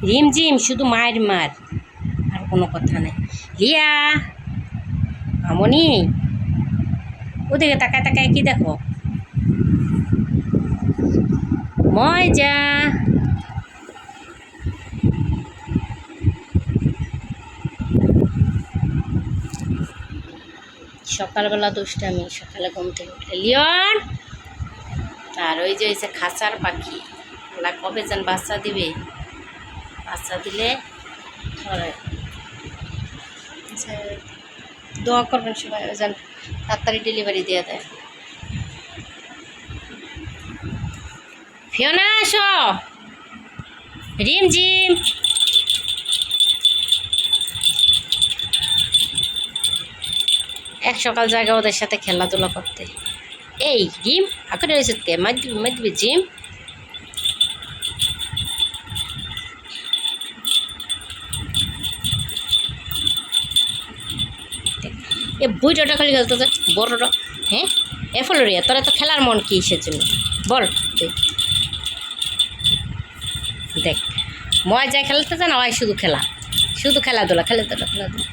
রিমঝিম শুধু মার মার, আর কোনো কথা নেই। লিয়া আমনি ওদিকে তাকায় তাকায় কি দেখো? মজা। সকালবেলা দুষ্টামি, সকালে ঘুম থেকে উঠলে লিওন। আর ওই যে হয়েছে খাঁচার পাখি, ওরা কবে যেন বাচ্চা দিবে, বাচ্চা দিলে দোয়া করবেন সবাই যেন তাড়াতাড়ি ডেলিভারি দিয়ে দেয়। ফিওনা আসো। রিমঝিম এক সকাল জায়গা ওদের সাথে খেলাধুলা করতে। এই জিম আঁকড়ে রয়েছে কে? মারদিবি জিম। এ বুইটা খালি খেলতে বড়টা। হ্যাঁ এ ফলোরিয়া, তোরা তো খেলার মন কি সেজন্য বল তুই। দেখ ময় যায় খেলতে চান, হয় শুধু খেলা, শুধু খেলাধুলা খেলাধুলা খেলাধুলা।